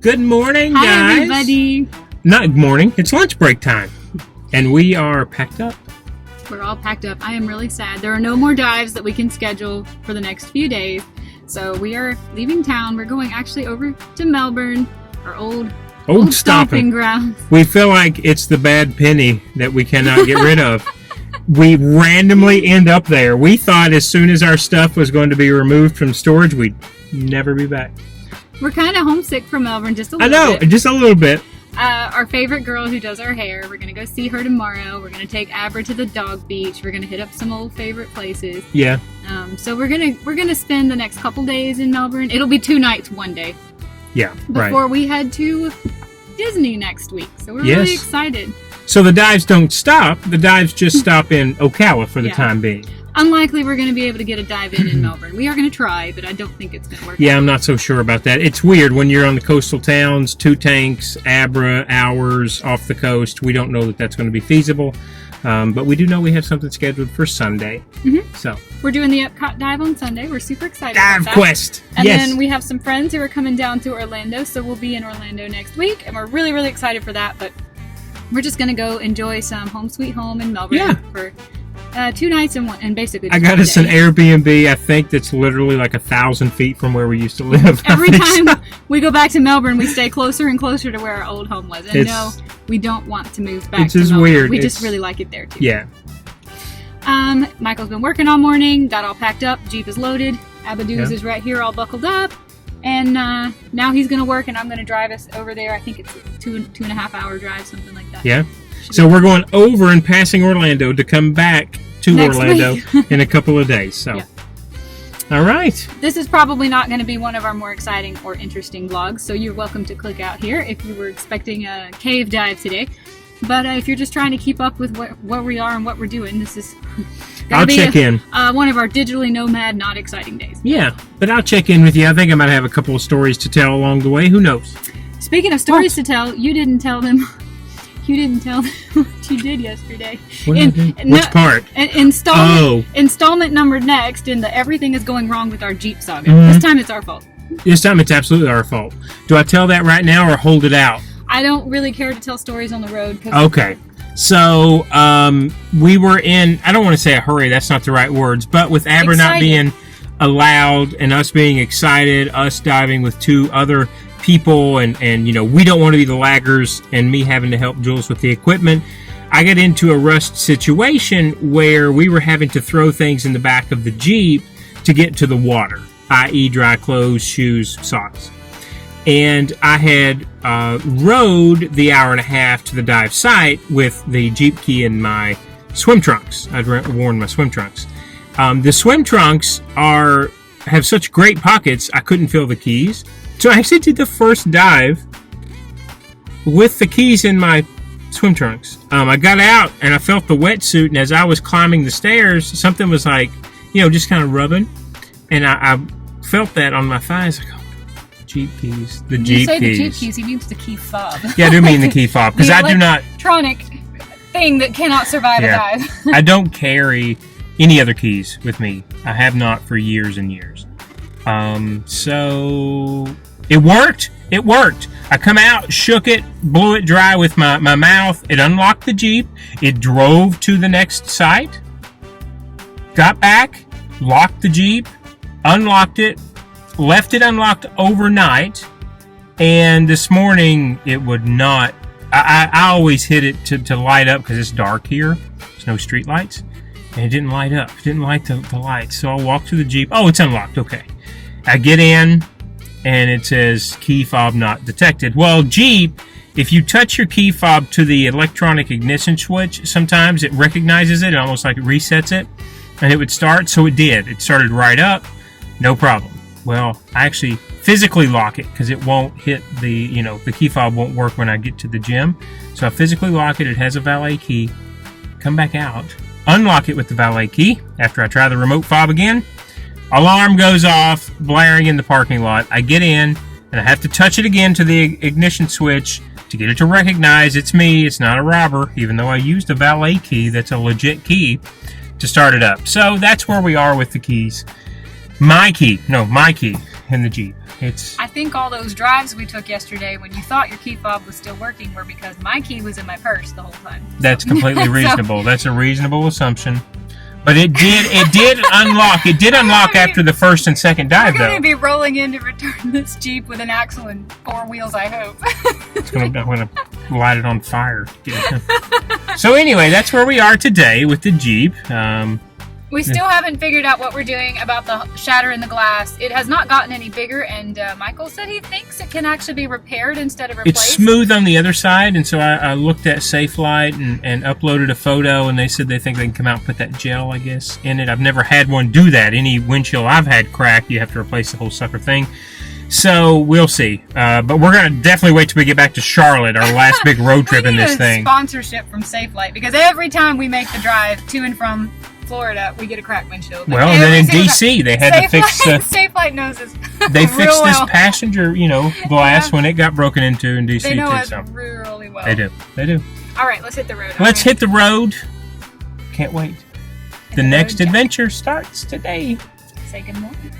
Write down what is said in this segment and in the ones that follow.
Good morning, guys. Hi, everybody. Not morning. It's lunch break time. And we are packed up. We're all packed up. I am really sad. There are no more dives that we can schedule for the next few days. So we are leaving town. We're going actually over to Melbourne, our old stomping grounds. We feel like it's the bad penny that we cannot get rid of. We randomly end up there. We thought as soon as our stuff was going to be removed from storage, we'd never be back. We're kind of homesick from Melbourne, just a little bit. I know, just a little bit. Our favorite girl who does our hair, we're going to go see her tomorrow. We're going to take Abra to the dog beach. We're going to hit up some old favorite places. Yeah. So we're gonna spend the next couple days in Melbourne. It'll be 2 nights, 1 day. Yeah, before we head to Disney next week. So we're really excited. So the dives don't stop. The dives just stop in Ocala for the time being. Unlikely we're going to be able to get a dive in Melbourne. We are going to try, but I don't think it's going to work out. I'm not so sure about that. It's weird when you're on the coastal towns, 2 tanks, Abra, hours off the coast. We don't know that that's going to be feasible, but we do know we have something scheduled for Sunday. Mm-hmm. So we're doing the Epcot dive on Sunday. We're super excited Dive about that. Quest! And yes. then we have some friends who are coming down to Orlando, so we'll be in Orlando next week, and we're really, really excited for that, but we're just going to go enjoy some home sweet home in Melbourne for 2 nights and basically I got us an Airbnb, I think, that's literally like 1,000 feet from where we used to live. Every time we go back to Melbourne, we stay closer and closer to where our old home was. And no, we don't want to move back to Melbourne. Weird. We just really like it there, too. Yeah. Michael's been working all morning, got all packed up, Jeep is loaded, Abadoos is right here all buckled up, and now he's going to work and I'm going to drive us over there. I think it's a 2.5 hour drive, something like that. Yeah. So we're going over and passing Orlando to come back to next Orlando week. in a couple of days. So, all right. This is probably not going to be one of our more exciting or interesting vlogs, so you're welcome to click out here if you were expecting a cave dive today. But if you're just trying to keep up with where we are and what we're doing, this is I'll check in. One of our digitally nomad, not exciting days. Yeah, but I'll check in with you. I think I might have a couple of stories to tell along the way. Who knows? Speaking of stories to tell, you didn't tell them. You didn't tell them what you did yesterday. Which part? Installment numbered next in the everything is going wrong with our Jeep saga. This time it's our fault. This time it's absolutely our fault. Do I tell that right now or hold it out? I don't really care to tell stories on the road. Okay. So, we were in, I don't want to say a hurry, that's not the right words, but with Abra not being allowed and us being excited, us diving with 2 other people and we don't want to be the laggers and me having to help Jules with the equipment, I got into a rushed situation where we were having to throw things in the back of the Jeep to get to the water, i.e. dry clothes, shoes, socks. And I had rode the 1.5 hours to the dive site with the Jeep key in my swim trunks. I'd worn my swim trunks. The swim trunks have such great pockets, I couldn't fill the keys. So I actually did the first dive with the keys in my swim trunks. I got out and I felt the wetsuit, and as I was climbing the stairs, something was like, just kind of rubbing, and I felt that on my thighs. Like, Jeep keys. The Jeep keys. When you say the Jeep keys, he means the key fob. Yeah, I do mean the key fob, because I do not... electronic thing that cannot survive a dive. I don't carry any other keys with me. I have not for years and years. So it worked. It worked. I come out, shook it, blew it dry with my mouth. It unlocked the Jeep. It drove to the next site. Got back, locked the Jeep, unlocked it, left it unlocked overnight, and this morning it would not. I always hit it to light up because it's dark here. There's no street lights, and it didn't light up. It didn't light the lights. So I walk to the Jeep. Oh, it's unlocked. Okay. I get in, and it says key fob not detected. Well, Jeep, if you touch your key fob to the electronic ignition switch, sometimes it recognizes it and almost like it resets it, and it would start. So it did. It started right up. No problem. Well, I actually physically lock it because it won't hit the key fob won't work when I get to the gym. So I physically lock it. It has a valet key. Come back out, unlock it with the valet key. After I try the remote fob again, alarm goes off, blaring in the parking lot. I get in, and I have to touch it again to the ignition switch to get it to recognize it's me. It's not a robber, even though I used a valet key that's a legit key to start it up. So that's where we are with the keys. My key. in the Jeep. I think all those drives we took yesterday when you thought your key fob was still working were because my key was in my purse the whole time. That's completely reasonable. That's a reasonable assumption. But it did unlock. It did unlock after the first and second dive, We're though. going to be rolling in to return this Jeep with an axle and 4 wheels, I hope. I'm going to light it on fire. So anyway, that's where we are today with the Jeep. We still haven't figured out what we're doing about the shatter in the glass. It has not gotten any bigger, and Michael said he thinks it can actually be repaired instead of replaced. It's smooth on the other side, and so I looked at Safelite and uploaded a photo, and they said they think they can come out and put that gel, I guess, in it. I've never had one do that. Any windshield I've had cracked, you have to replace the whole sucker thing. So we'll see. But we're going to definitely wait till we get back to Charlotte, our last big road trip in this thing. Sponsorship from Safelite, because every time we make the drive to and from Florida, we get a cracked windshield. Well, and then in DC, they had to fix Safelite knows us. They fixed this well. passenger, glass when it got broken into in DC They know too. us So really well. they do. All right, let's hit the road. Let's hit the road. Can't wait. The the next road, adventure starts today. Say good morning.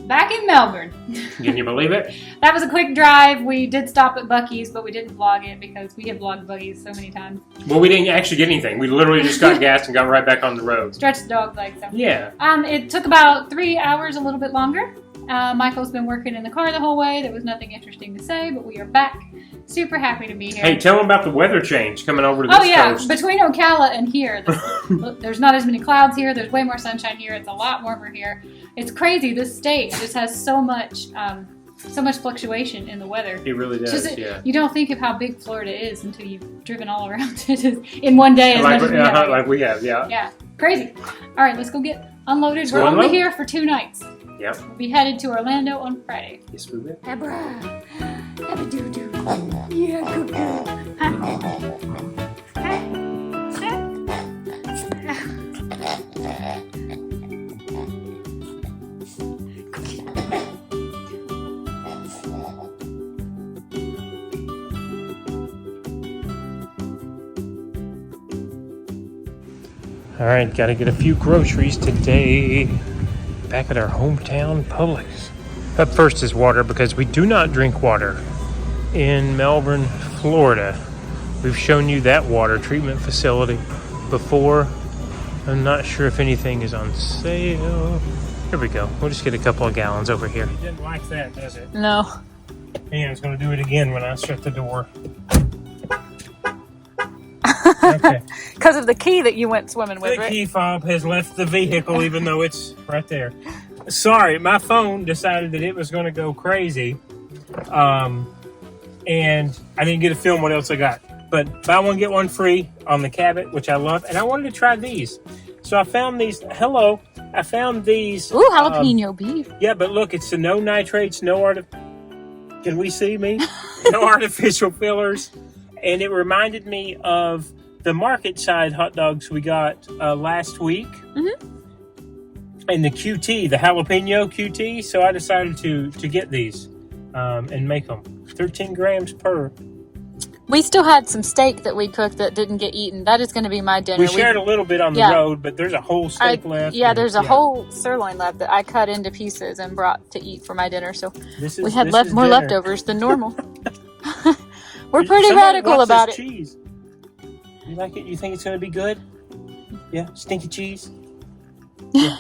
Back in Melbourne. Can you believe it? That was a quick drive. We did stop at Buc-ee's, but we didn't vlog it because we have vlogged Buc-ee's so many times. Well, we didn't actually get anything. We literally just got gas and got right back on the road. Stretch the dog's legs. So. Yeah. It took about 3 hours, a little bit longer. Michael's been working in the car the whole way. There was nothing interesting to say, but we are back. Super happy to be here. Hey, tell them about the weather change coming over to this coast. Between Ocala and here, there's not as many clouds here. There's way more sunshine here. It's a lot warmer here. It's crazy. This state just has so much fluctuation in the weather. It really does. Yeah. You don't think of how big Florida is until you've driven all around it in one day. As much as we have. Yeah. Yeah, crazy. All right, let's go get unloaded. Let's We're go only unload. here for 2 nights. Yep. We'll be headed to Orlando on Friday. Yes, we will. Abra, abba-doo-doo. Yeah, good girl. All right, got to get a few groceries today. Back at our hometown Publix. Up first is water because we do not drink water in Melbourne, Florida. We've shown you that water treatment facility before. I'm not sure if anything is on sale. Here we go. We'll just get a couple of gallons over here. It didn't like that, does it? No. And it's going to do it again when I shut the door. Okay. Because of the key that you went swimming with, The right? key fob has left the vehicle even though it's right there. Sorry, my phone decided that it was going to go crazy. And I didn't get to film what else I got. But buy one, get one free on the Cabot, which I love. And I wanted to try these. So I found these. Hello. I found these. Ooh, jalapeno beef. Yeah, but look, it's the no nitrates, no Can we see me? No artificial fillers. And it reminded me of the market side hot dogs we got last week. and the QT, the jalapeno QT. So I decided to get these and make them 13 grams per. We still had some steak that we cooked that didn't get eaten. That is going to be my dinner. We shared a little bit on the road, but there's a whole steak left. Yeah, there's a whole sirloin left that I cut into pieces and brought to eat for my dinner. So we had more leftovers than normal. We're pretty radical about it. Cheese. You like it? You think it's going to be good? Yeah, stinky cheese. Yeah.